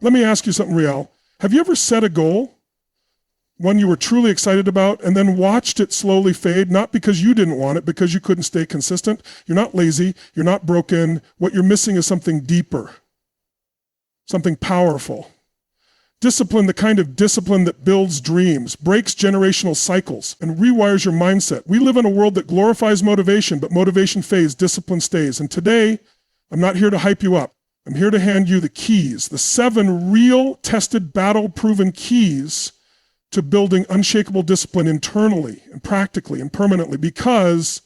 Let me ask you something, Riel. Have you ever set a goal, one you were truly excited about, and then watched it slowly fade, not because you didn't want it, because you couldn't stay consistent? You're not lazy. You're not broken. What you're missing is something deeper, something powerful. Discipline, the kind of discipline that builds dreams, breaks generational cycles, and rewires your mindset. We live in a world that glorifies motivation, but motivation fades, discipline stays. And today, I'm not here to hype you up. I'm here to hand you the keys, the 7 real, tested, battle-proven keys to building unshakable discipline internally and practically and permanently. Because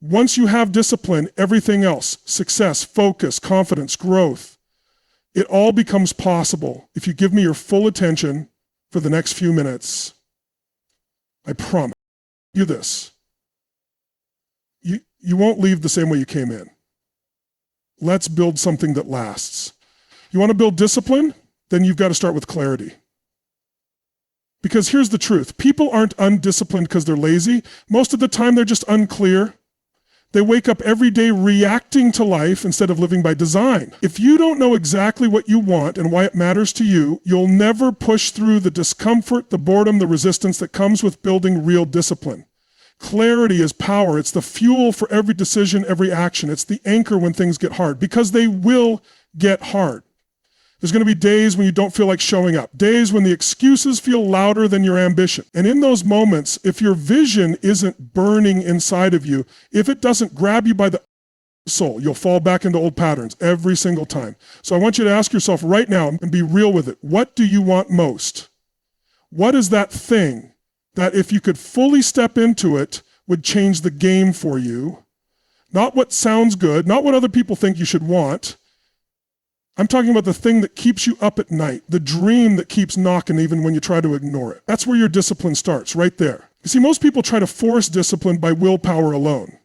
once you have discipline, everything else, success, focus, confidence, growth, it all becomes possible if you give me your full attention for the next few minutes. I promise you this. You won't leave the same way you came in. Let's build something that lasts. You want to build discipline? Then you've got to start with clarity. Because here's the truth. People aren't undisciplined because they're lazy. Most of the time, they're just unclear. They wake up every day reacting to life instead of living by design. If you don't know exactly what you want and why it matters to you, you'll never push through the discomfort, the boredom, the resistance that comes with building real discipline. Clarity is power. It's the fuel for every decision, every action. It's the anchor when things get hard, because they will get hard. There's going to be days when you don't feel like showing up, days when the excuses feel louder than your ambition. And in those moments, if your vision isn't burning inside of you, if it doesn't grab you by the soul, you'll fall back into old patterns every single time. So I want you to ask yourself right now and be real with it. What do you want most? What is that thing that if you could fully step into it would change the game for you? Not what sounds good, not what other people think you should want. I'm talking about the thing that keeps you up at night, the dream that keeps knocking even when you try to ignore it. That's where your discipline starts, right there. You see, most people try to force discipline by willpower alone.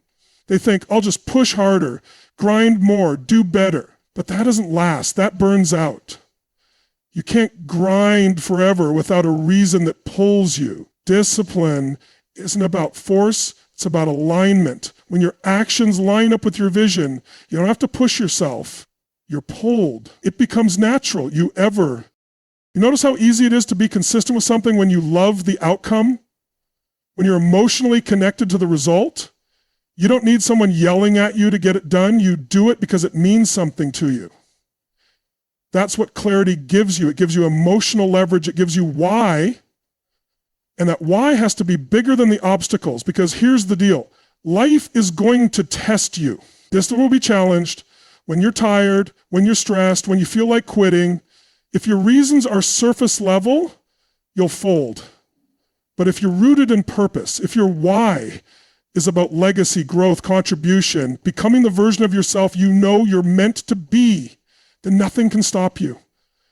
They think, I'll just push harder, grind more, do better. But that doesn't last. That burns out. You can't grind forever without a reason that pulls you. Discipline isn't about force, it's about alignment. When your actions line up with your vision, you don't have to push yourself. You're pulled. It becomes natural. You notice how easy it is to be consistent with something when you love the outcome? When you're emotionally connected to the result? You don't need someone yelling at you to get it done. You do it because it means something to you. That's what clarity gives you. It gives you emotional leverage. It gives you why. And that why has to be bigger than the obstacles, because here's the deal. Life is going to test you. This will be challenged. When you're tired, when you're stressed, when you feel like quitting, if your reasons are surface level, you'll fold. But if you're rooted in purpose, if your why is about legacy, growth, contribution, becoming the version of yourself you know you're meant to be, then nothing can stop you.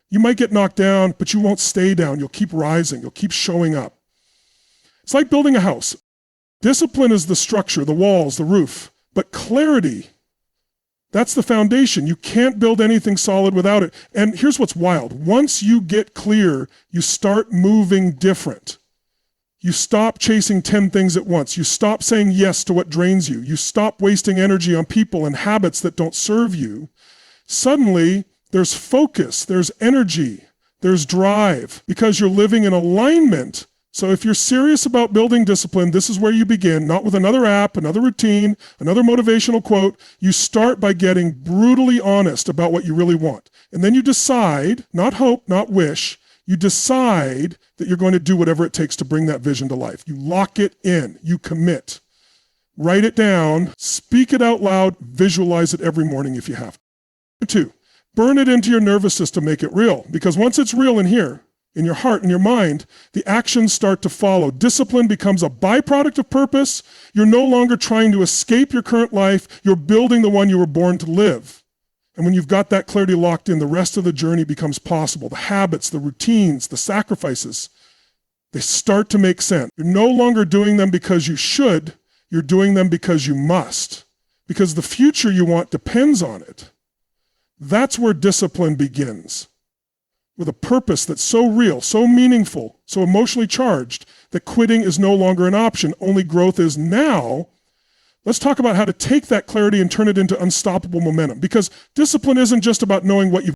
You might get knocked down, but you won't stay down. You'll keep rising. You'll keep showing up. It's like building a house. Discipline is the structure, the walls, the roof, but clarity, that's the foundation. You can't build anything solid without it. And here's what's wild. Once you get clear, you start moving different. You stop chasing 10 things at once. You stop saying yes to what drains you. You stop wasting energy on people and habits that don't serve you. Suddenly, there's focus, there's energy, there's drive, because you're living in alignment. So if you're serious about building discipline, this is where you begin, not with another app, another routine, another motivational quote. You start by getting brutally honest about what you really want. And then you decide, not hope, not wish, you decide that you're going to do whatever it takes to bring that vision to life. You lock it in, you commit. Write it down, speak it out loud, visualize it every morning if you have to. 2, burn it into your nervous system, make it real. Because once it's real in here, in your heart and your mind, the actions start to follow. Discipline becomes a byproduct of purpose. You're no longer trying to escape your current life. You're building the one you were born to live. And when you've got that clarity locked in, the rest of the journey becomes possible. The habits, the routines, the sacrifices, they start to make sense. You're no longer doing them because you should. You're doing them because you must. Because the future you want depends on it. That's where discipline begins. With a purpose that's so real, so meaningful, so emotionally charged, that quitting is no longer an option, only growth is now. Let's talk about how to take that clarity and turn it into unstoppable momentum. Because discipline isn't just about knowing what you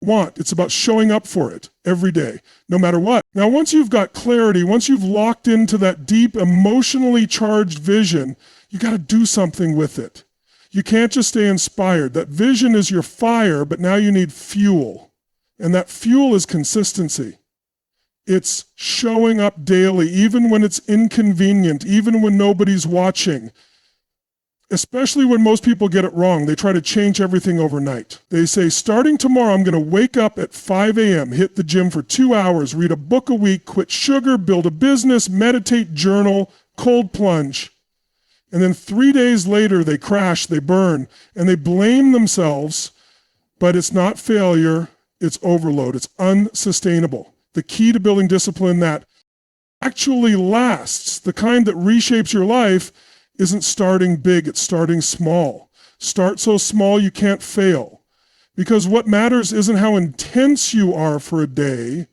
want. It's about showing up for it every day, no matter what. Now, once you've got clarity, once you've locked into that deep, emotionally charged vision, you got to do something with it. You can't just stay inspired. That vision is your fire, but now you need fuel. And that fuel is consistency. It's showing up daily, even when it's inconvenient, even when nobody's watching. Especially when most people get it wrong. They try to change everything overnight. They say, starting tomorrow, I'm going to wake up at 5 a.m., hit the gym for 2 hours, read a book a week, quit sugar, build a business, meditate, journal, cold plunge. And then 3 days later, they crash, they burn, and they blame themselves. But it's not failure, it's overload. It's unsustainable. The key to building discipline that actually lasts, the kind that reshapes your life, isn't starting big, it's starting small. Start so small you can't fail. Because what matters isn't how intense you are for a day,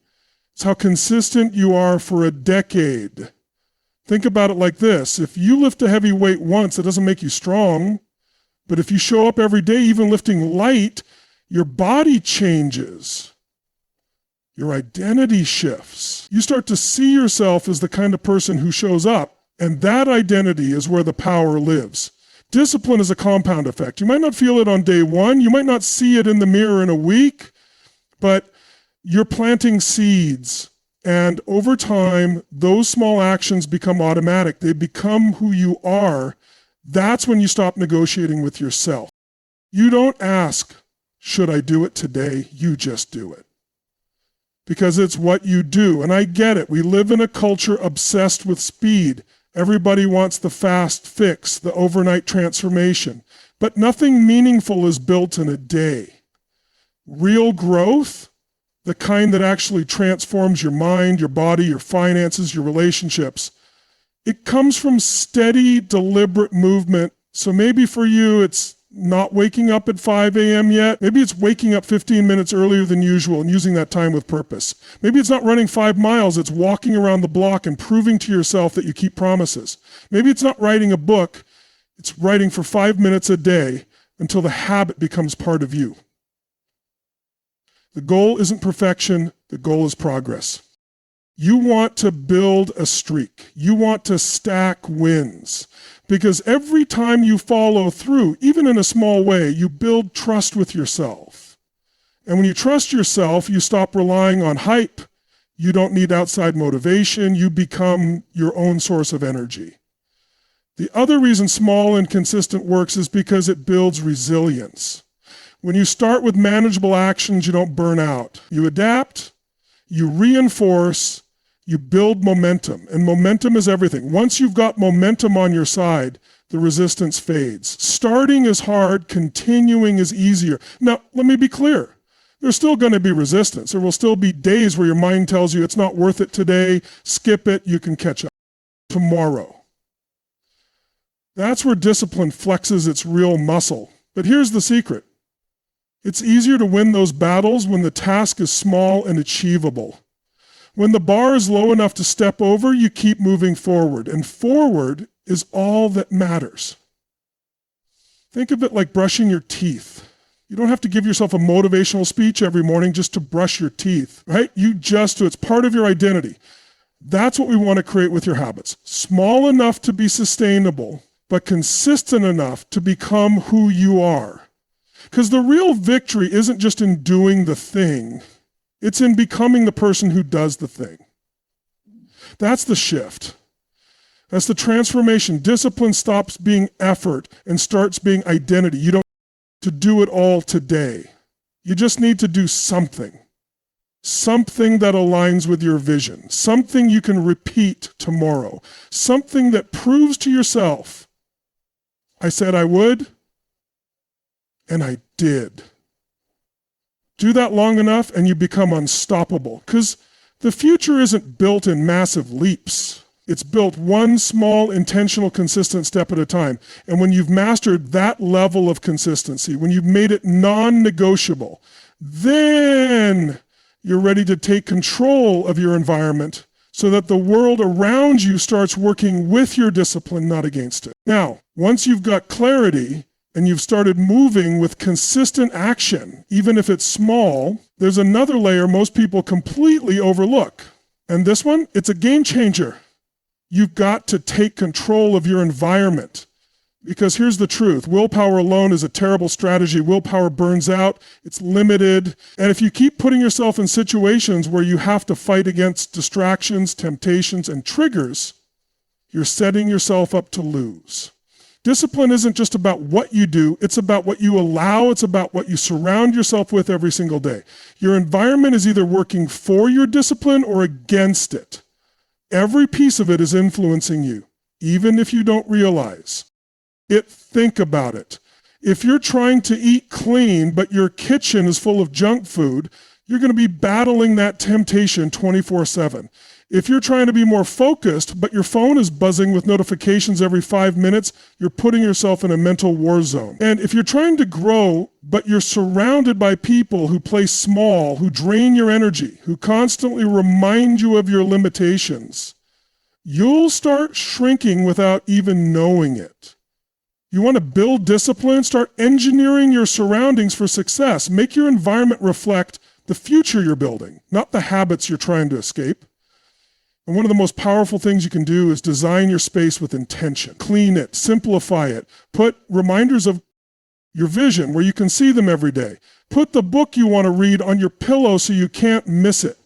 it's how consistent you are for a decade. Think about it like this. If you lift a heavy weight once, it doesn't make you strong. But if you show up every day, even lifting light, your body changes. Your identity shifts. You start to see yourself as the kind of person who shows up, and that identity is where the power lives. Discipline is a compound effect. You might not feel it on day one, you might not see it in the mirror in a week, but you're planting seeds, and over time, those small actions become automatic. They become who you are. That's when you stop negotiating with yourself. You don't ask, should I do it today? You just do it. Because it's what you do. And I get it. We live in a culture obsessed with speed. Everybody wants the fast fix, the overnight transformation. But nothing meaningful is built in a day. Real growth, the kind that actually transforms your mind, your body, your finances, your relationships, it comes from steady, deliberate movement. So maybe for you, it's not waking up at 5 a.m. yet. Maybe it's waking up 15 minutes earlier than usual and using that time with purpose. Maybe it's not running 5 miles, it's walking around the block and proving to yourself that you keep promises. Maybe it's not writing a book, it's writing for 5 minutes a day until the habit becomes part of you. The goal isn't perfection, the goal is progress. You want to build a streak. You want to stack wins. Because every time you follow through, even in a small way, you build trust with yourself. And when you trust yourself, you stop relying on hype. You don't need outside motivation. You become your own source of energy. The other reason small and consistent works is because it builds resilience. When you start with manageable actions, you don't burn out. You adapt, you reinforce, you build momentum, and momentum is everything. Once you've got momentum on your side, the resistance fades. Starting is hard, continuing is easier. Now, let me be clear. There's still going to be resistance. There will still be days where your mind tells you it's not worth it today, skip it, you can catch up tomorrow. That's where discipline flexes its real muscle. But here's the secret. It's easier to win those battles when the task is small and achievable. When the bar is low enough to step over, you keep moving forward, and forward is all that matters. Think of it like brushing your teeth. You don't have to give yourself a motivational speech every morning just to brush your teeth, right? You just do. It's part of your identity. That's what we want to create with your habits. Small enough to be sustainable, but consistent enough to become who you are. Because the real victory isn't just in doing the thing. It's in becoming the person who does the thing. That's the shift. That's the transformation. Discipline stops being effort and starts being identity. You don't need to do it all today. You just need to do something. Something that aligns with your vision. Something you can repeat tomorrow. Something that proves to yourself, I said I would, and I did. Do that long enough and you become unstoppable. Because the future isn't built in massive leaps. It's built one small, intentional, consistent step at a time. And when you've mastered that level of consistency, when you've made it non-negotiable, then you're ready to take control of your environment so that the world around you starts working with your discipline, not against it. Now, once you've got clarity, and you've started moving with consistent action, even if it's small, There's another layer most people completely overlook. And this one, it's a game changer. You've got to take control of your environment. Because here's the truth. Willpower alone is a terrible strategy. Willpower burns out. It's limited. And if you keep putting yourself in situations where you have to fight against distractions, temptations, and triggers, you're setting yourself up to lose. Discipline isn't just about what you do. It's about what you allow. It's about what you surround yourself with every single day. Your environment is either working for your discipline or against it. Every piece of it is influencing you, even if you don't realize it. Think about it. If you're trying to eat clean, but your kitchen is full of junk food, you're going to be battling that temptation 24/7. If you're trying to be more focused, but your phone is buzzing with notifications every 5 minutes, you're putting yourself in a mental war zone. And if you're trying to grow, but you're surrounded by people who play small, who drain your energy, who constantly remind you of your limitations, you'll start shrinking without even knowing it. You want to build discipline? Start engineering your surroundings for success. Make your environment reflect the future you're building, not the habits you're trying to escape. And one of the most powerful things you can do is design your space with intention. Clean it, simplify it, put reminders of your vision where you can see them every day. Put the book you want to read on your pillow so you can't miss it.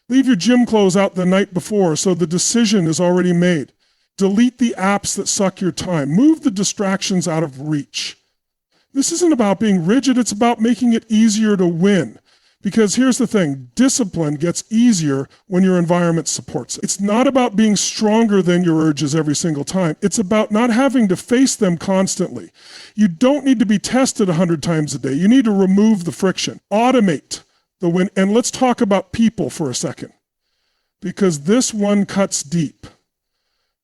Leave your gym clothes out the night before so the decision is already made. Delete the apps that suck your time. Move the distractions out of reach. This isn't about being rigid, it's about making it easier to win. Because here's the thing, discipline gets easier when your environment supports it. It's not about being stronger than your urges every single time. It's about not having to face them constantly. You don't need to be tested 100 times a day. You need to remove the friction. Automate the win. And let's talk about people for a second, because this one cuts deep.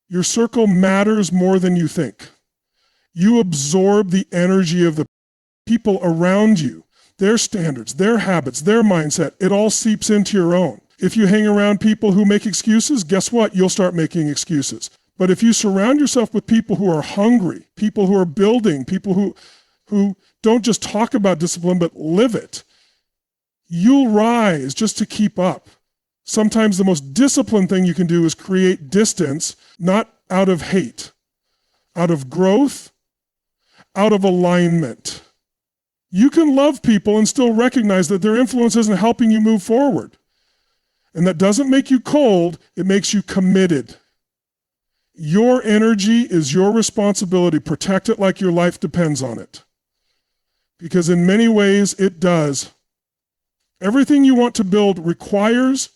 Your circle matters more than you think. You absorb the energy of the people around you. Their standards, their habits, their mindset, it all seeps into your own. If you hang around people who make excuses, guess what? You'll start making excuses. But if you surround yourself with people who are hungry, people who are building, people who don't just talk about discipline, but live it, you'll rise just to keep up. Sometimes the most disciplined thing you can do is create distance, not out of hate, out of growth, out of alignment. You can love people and still recognize that their influence isn't helping you move forward. And that doesn't make you cold, it makes you committed. Your energy is your responsibility. Protect it like your life depends on it. Because in many ways it does. Everything you want to build requires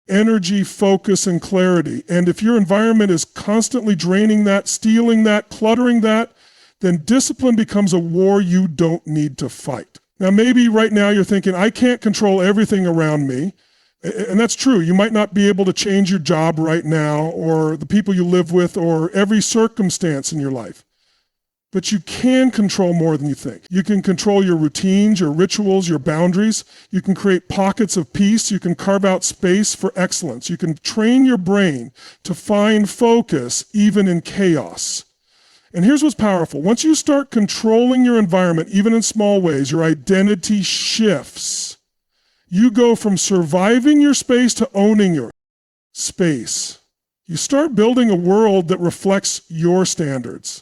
energy, focus, and clarity. And if your environment is constantly draining that, stealing that, cluttering that, then discipline becomes a war you don't need to fight. Now, maybe right now you're thinking, I can't control everything around me. And that's true. You might not be able to change your job right now, or the people you live with, or every circumstance in your life. But you can control more than you think. You can control your routines, your rituals, your boundaries. You can create pockets of peace. You can carve out space for excellence. You can train your brain to find focus even in chaos. And here's what's powerful. Once you start controlling your environment, even in small ways, your identity shifts. You go from surviving your space to owning your space. You start building a world that reflects your standards.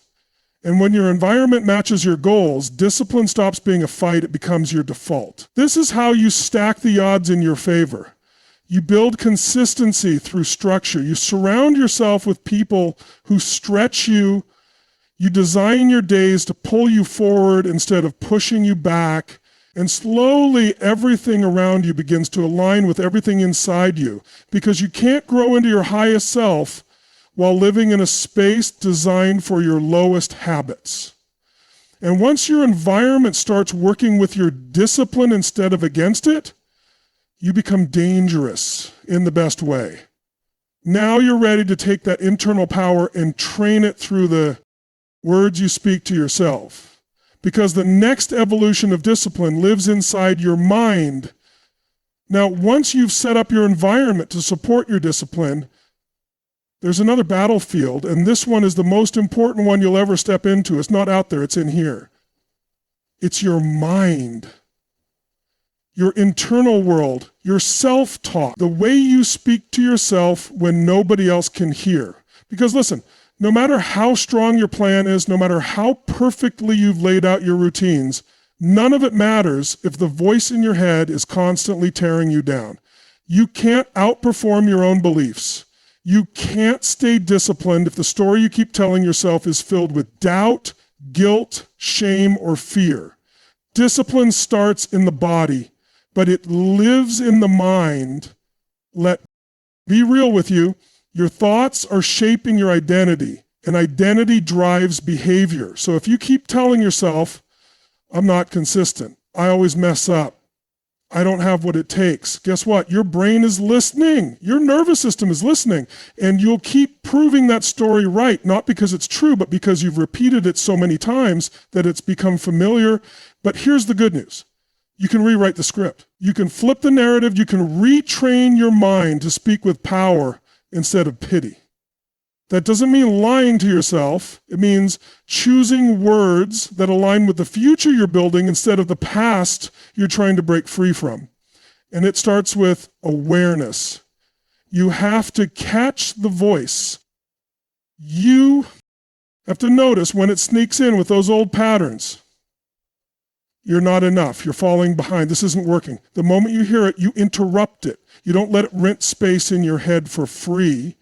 And when your environment matches your goals, discipline stops being a fight, it becomes your default. This is how you stack the odds in your favor. You build consistency through structure. You surround yourself with people who stretch you. You design your days to pull you forward instead of pushing you back. And slowly everything around you begins to align with everything inside you, because you can't grow into your highest self while living in a space designed for your lowest habits. And once your environment starts working with your discipline instead of against it, you become dangerous in the best way. Now you're ready to take that internal power and train it through the words you speak to yourself. Because the next evolution of discipline lives inside your mind. Now, once you've set up your environment to support your discipline, there's another battlefield, and this one is the most important one you'll ever step into. It's not out there, it's in here. It's your mind. your internal world, your self-talk, the way you speak to yourself when nobody else can hear. Because listen, no matter how strong your plan is, no matter how perfectly you've laid out your routines, none of it matters if the voice in your head is constantly tearing you down. You can't outperform your own beliefs. You can't stay disciplined if the story you keep telling yourself is filled with doubt, guilt, shame, or fear. Discipline starts in the body, but it lives in the mind. Be real with you. Your thoughts are shaping your identity, and identity drives behavior. So if you keep telling yourself, I'm not consistent, I always mess up, I don't have what it takes, guess what? Your brain is listening. Your nervous system is listening, and you'll keep proving that story right, not because it's true, but because you've repeated it so many times that it's become familiar. But here's the good news. You can rewrite the script. You can flip the narrative. You can retrain your mind to speak with power instead of pity. That doesn't mean lying to yourself. It means choosing words that align with the future you're building instead of the past you're trying to break free from. And it starts with awareness. You have to catch the voice. You have to notice when it sneaks in with those old patterns. You're not enough. You're falling behind. This isn't working. The moment you hear it, you interrupt it. You don't let it rent space in your head for free.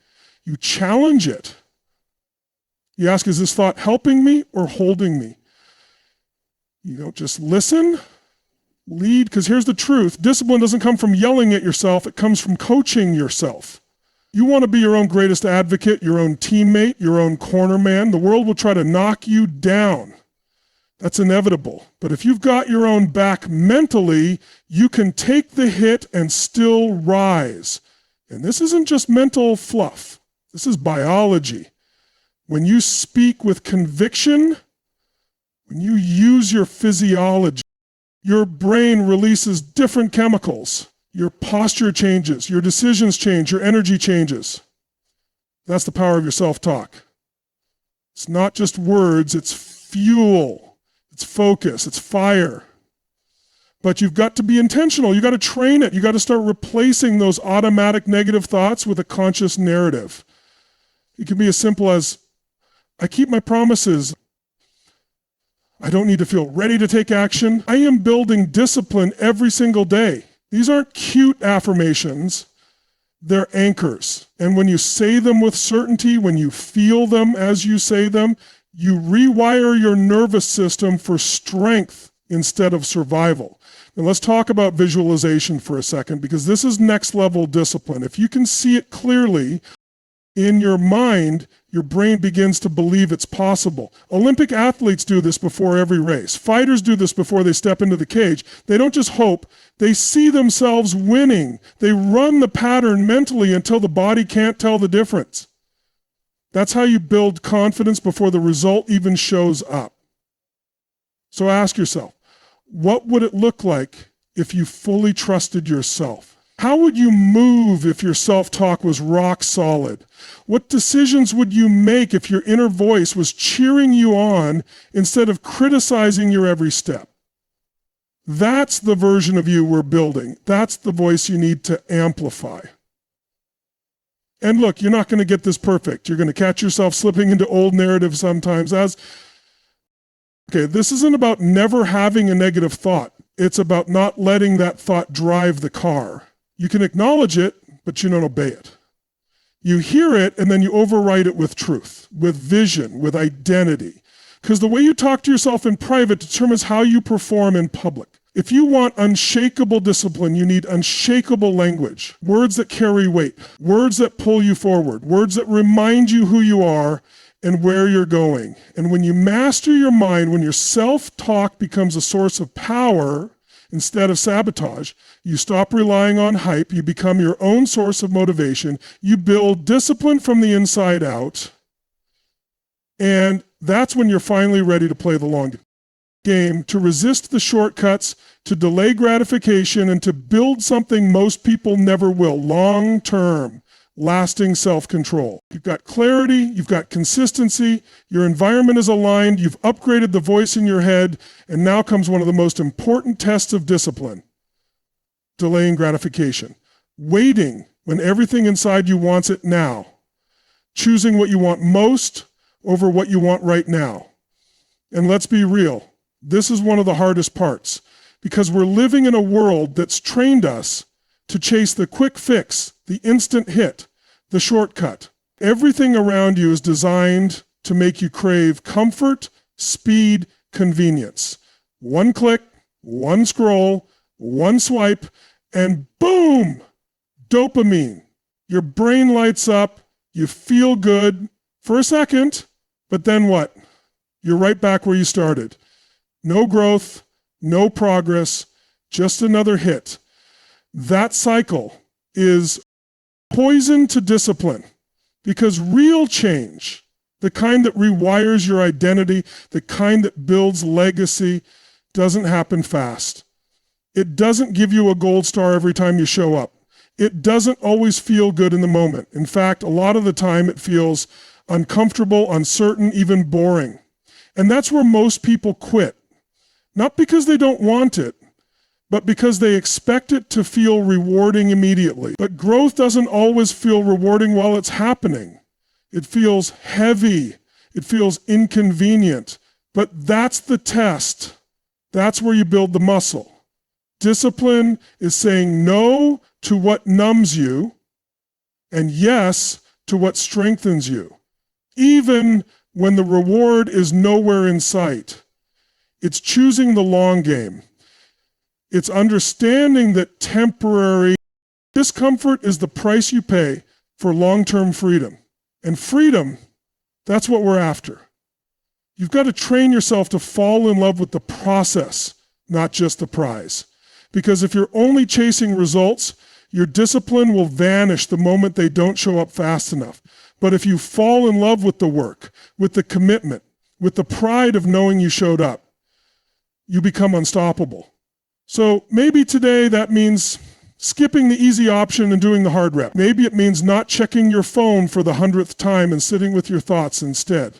You challenge it. You ask, is this thought helping me or holding me? You don't just listen, lead, because here's the truth. Discipline doesn't come from yelling at yourself. It comes from coaching yourself. You want to be your own greatest advocate, your own teammate, your own corner man. The world will try to knock you down. That's inevitable. But if you've got your own back mentally, you can take the hit and still rise. And this isn't just mental fluff. This is biology. When you speak with conviction, when you use your physiology, your brain releases different chemicals. Your posture changes, your decisions change, your energy changes. That's the power of your self-talk. It's not just words, it's fuel. It's focus, it's fire. But you've got to be intentional. You've got to train it. You've got to start replacing those automatic negative thoughts with a conscious narrative. It can be as simple as, I keep my promises. I don't need to feel ready to take action. I am building discipline every single day. These aren't cute affirmations. They're anchors. And when you say them with certainty, when you feel them as you say them, you rewire your nervous system for strength instead of survival. And let's talk about visualization for a second, because this is next level discipline. If you can see it clearly in your mind, your brain begins to believe it's possible. Olympic athletes do this before every race. Fighters do this before they step into the cage. They don't just hope, they see themselves winning. They run the pattern mentally until the body can't tell the difference. That's how you build confidence before the result even shows up. So ask yourself, what would it look like if you fully trusted yourself? How would you move if your self-talk was rock solid? What decisions would you make if your inner voice was cheering you on instead of criticizing your every step? That's the version of you we're building. That's the voice you need to amplify. And look, you're not going to get this perfect. You're going to catch yourself slipping into old narratives sometimes. This isn't about never having a negative thought. It's about not letting that thought drive the car. You can acknowledge it, but you don't obey it. You hear it, and then you override it with truth, with vision, with identity. Because the way you talk to yourself in private determines how you perform in public. If you want unshakable discipline, you need unshakable language, words that carry weight, words that pull you forward, words that remind you who you are and where you're going. And when you master your mind, when your self-talk becomes a source of power instead of sabotage, you stop relying on hype, you become your own source of motivation, you build discipline from the inside out, and that's when you're finally ready to play the long game, to resist the shortcuts, to delay gratification, and to build something most people never will, long-term, lasting self-control. You've got clarity, you've got consistency, your environment is aligned, you've upgraded the voice in your head, and now comes one of the most important tests of discipline. delaying gratification. Waiting when everything inside you wants it now. Choosing what you want most over what you want right now. And let's be real, this is one of the hardest parts because we're living in a world that's trained us to chase the quick fix, the instant hit, the shortcut. Everything around you is designed to make you crave comfort, speed, convenience. One click, one scroll, one swipe, and boom, dopamine. Your brain lights up, you feel good for a second, but then what? You're right back where you started. No growth, no progress, just another hit. That cycle is poison to discipline because real change, the kind that rewires your identity, the kind that builds legacy, doesn't happen fast. It doesn't give you a gold star every time you show up. It doesn't always feel good in the moment. In fact, a lot of the time it feels uncomfortable, uncertain, even boring. And that's where most people quit. Not because they don't want it, but because they expect it to feel rewarding immediately. But growth doesn't always feel rewarding while it's happening. It feels heavy. It feels inconvenient. But that's the test. That's where you build the muscle. Discipline is saying no to what numbs you and yes to what strengthens you, even when the reward is nowhere in sight. It's choosing the long game. It's understanding that temporary discomfort is the price you pay for long-term freedom. And freedom, that's what we're after. You've got to train yourself to fall in love with the process, not just the prize. Because if you're only chasing results, your discipline will vanish the moment they don't show up fast enough. But if you fall in love with the work, with the commitment, with the pride of knowing you showed up, you become unstoppable. So maybe today that means skipping the easy option and doing the hard rep. Maybe it means not checking your phone for the 100th time and sitting with your thoughts instead.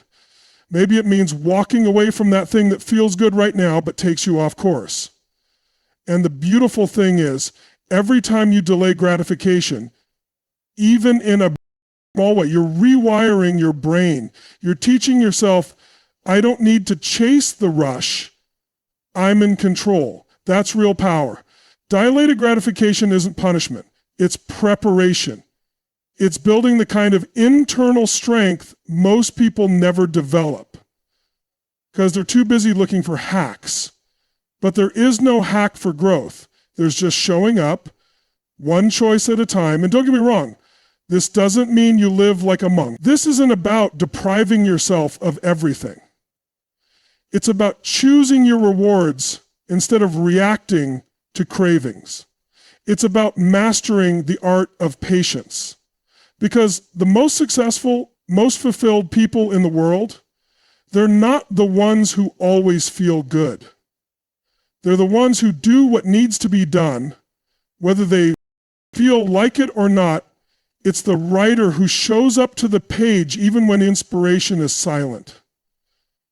Maybe it means walking away from that thing that feels good right now but takes you off course. And the beautiful thing is, every time you delay gratification, even in a small way, you're rewiring your brain. You're teaching yourself, I don't need to chase the rush. I'm in control. That's real power. Dilated gratification isn't punishment. It's preparation. It's building the kind of internal strength most people never develop because they're too busy looking for hacks. But there is no hack for growth. There's just showing up, one choice at a time. And don't get me wrong, this doesn't mean you live like a monk. This isn't about depriving yourself of everything. It's about choosing your rewards instead of reacting to cravings. It's about mastering the art of patience. Because the most successful, most fulfilled people in the world, they're not the ones who always feel good. They're the ones who do what needs to be done, whether they feel like it or not. It's the writer who shows up to the page even when inspiration is silent.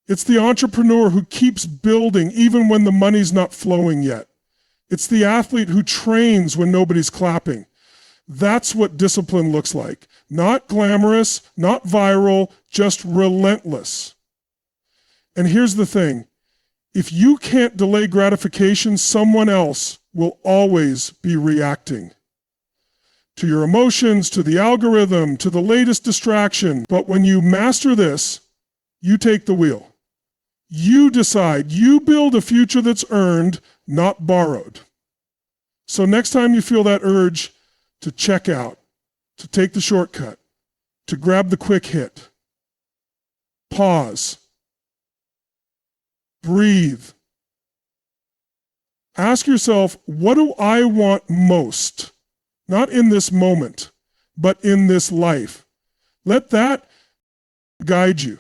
It's the entrepreneur who keeps building even when the money's not flowing yet. It's the athlete who trains when nobody's clapping. That's what discipline looks like. Not glamorous, not viral, just relentless. And here's the thing. If you can't delay gratification, someone else will always be reacting to your emotions, to the algorithm, to the latest distraction. But when you master this, you take the wheel. You decide. You build a future that's earned, not borrowed. So next time you feel that urge to check out, to take the shortcut, to grab the quick hit, pause. Breathe. Ask yourself, what do I want most? Not in this moment, but in this life. Let that guide you.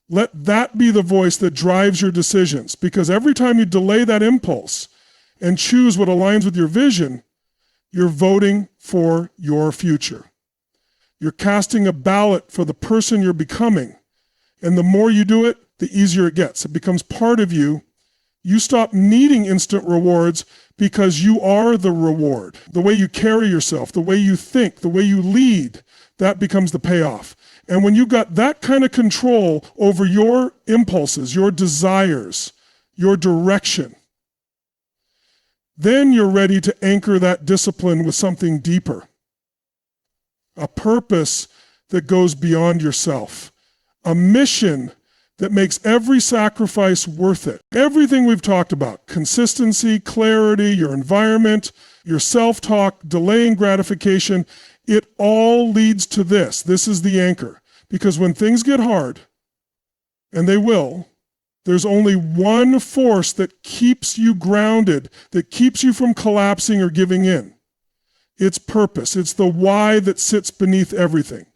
Let that be the voice that drives your decisions, because every time you delay that impulse and choose what aligns with your vision, you're voting for your future. You're casting a ballot for the person you're becoming. And the more you do it, the easier it gets. It becomes part of you You stop needing instant rewards because you are the reward. The way you carry yourself, the way you think, the way you lead, that becomes the payoff. And when you've got that kind of control over your impulses, your desires, your direction, then you're ready to anchor that discipline with something deeper. A purpose that goes beyond yourself. A mission that makes every sacrifice worth it. Everything we've talked about, consistency, clarity, your environment, your self-talk, delaying gratification, it all leads to this. This is the anchor. Because when things get hard, and they will, there's only one force that keeps you grounded, that keeps you from collapsing or giving in. It's purpose. It's the why that sits beneath everything.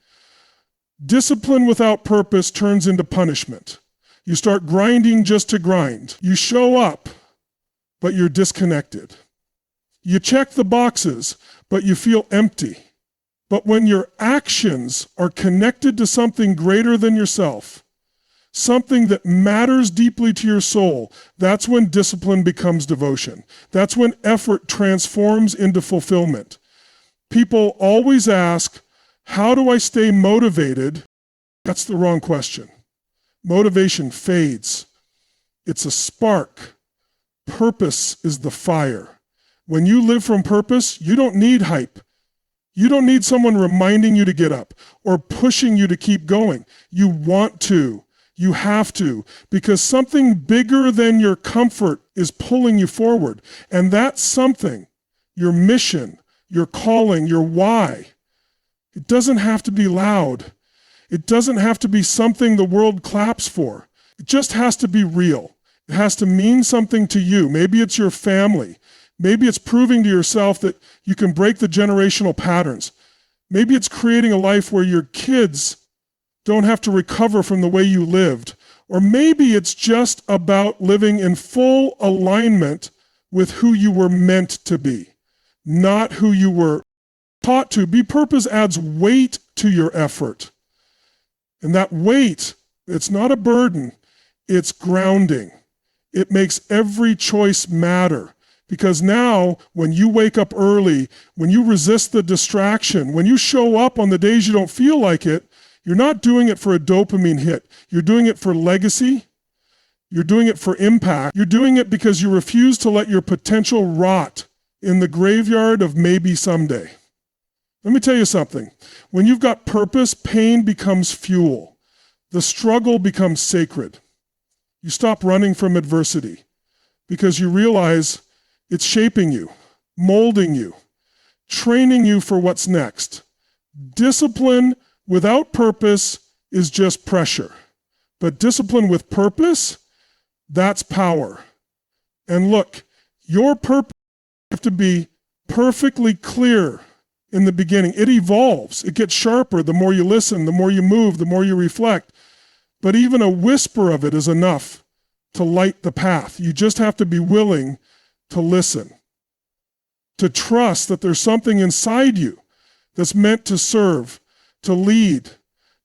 Discipline without purpose turns into punishment. You start grinding just to grind. You show up, but you're disconnected. You check the boxes, but you feel empty. But when your actions are connected to something greater than yourself, something that matters deeply to your soul, that's when discipline becomes devotion. That's when effort transforms into fulfillment. People always ask, how do I stay motivated? That's the wrong question. Motivation fades. It's a spark. Purpose is the fire. When you live from purpose, you don't need hype. You don't need someone reminding you to get up or pushing you to keep going. You want to. You have to, because something bigger than your comfort is pulling you forward. And that's something, your mission, your calling, your why. It doesn't have to be loud. It doesn't have to be something the world claps for. It just has to be real. It has to mean something to you. Maybe it's your family. Maybe it's proving to yourself that you can break the generational patterns. Maybe it's creating a life where your kids don't have to recover from the way you lived. Or maybe it's just about living in full alignment with who you were meant to be, not who you were taught to be. Purpose adds weight to your effort. And that weight, it's not a burden, it's grounding. It makes every choice matter. Because now, when you wake up early, when you resist the distraction, when you show up on the days you don't feel like it, you're not doing it for a dopamine hit. You're doing it for legacy. You're doing it for impact. You're doing it because you refuse to let your potential rot in the graveyard of maybe someday. Let me tell you something. When you've got purpose, pain becomes fuel. The struggle becomes sacred. You stop running from adversity because you realize it's shaping you, molding you, training you for what's next. Discipline without purpose is just pressure. But discipline with purpose, that's power. And look, your purpose has to be perfectly clear in the beginning. It evolves. It gets sharper the more you listen, the more you move, the more you reflect. But even a whisper of it is enough to light the path. You just have to be willing to listen, to trust that there's something inside you that's meant to serve, to lead,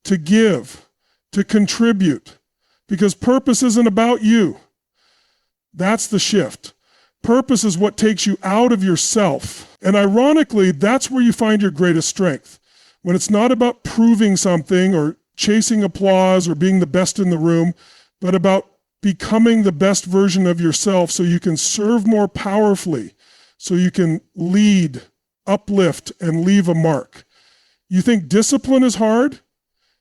to give, to contribute, because purpose isn't about you. That's the shift. Purpose is what takes you out of yourself. And ironically, that's where you find your greatest strength. When it's not about proving something or chasing applause or being the best in the room, but about becoming the best version of yourself so you can serve more powerfully, so you can lead, uplift, and leave a mark. You think discipline is hard?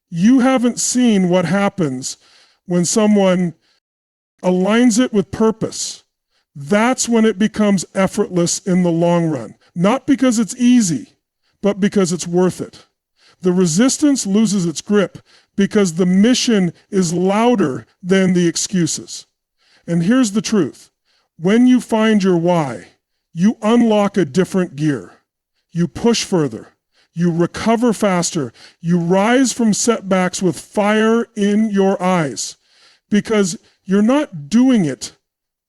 You haven't seen what happens when someone aligns it with purpose. That's when it becomes effortless in the long run. Not because it's easy, but because it's worth it. The resistance loses its grip because the mission is louder than the excuses. And here's the truth. When you find your why, you unlock a different gear. You push further. You recover faster. You rise from setbacks with fire in your eyes because you're not doing it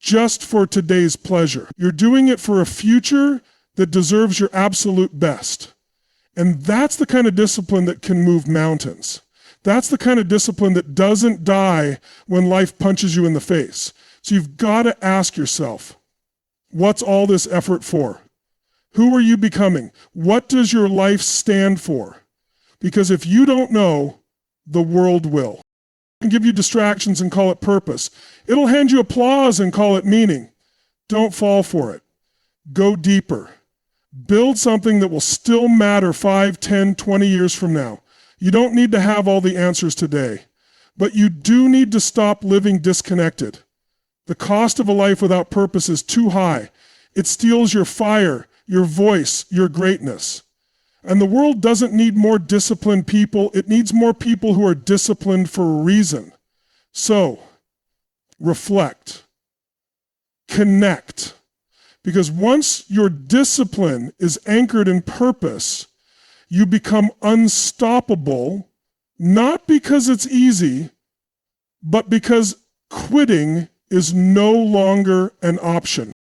just for today's pleasure. You're doing it for a future that deserves your absolute best. And that's the kind of discipline that can move mountains. That's the kind of discipline that doesn't die when life punches you in the face, So you've got to ask yourself, what's all this effort for? Who are you becoming? What does your life stand for? Because if you don't know, the world will. It can give you distractions and call it purpose. It'll hand you applause and call it meaning. Don't fall for it. Go deeper. Build something that will still matter 5, 10, 20 years from now. You don't need to have all the answers today, but you do need to stop living disconnected. The cost of a life without purpose is too high. It steals your fire, your voice, your greatness. And the world doesn't need more disciplined people. It needs more people who are disciplined for a reason. So, reflect. Connect. Because once your discipline is anchored in purpose, you become unstoppable, not because it's easy, but because quitting is no longer an option.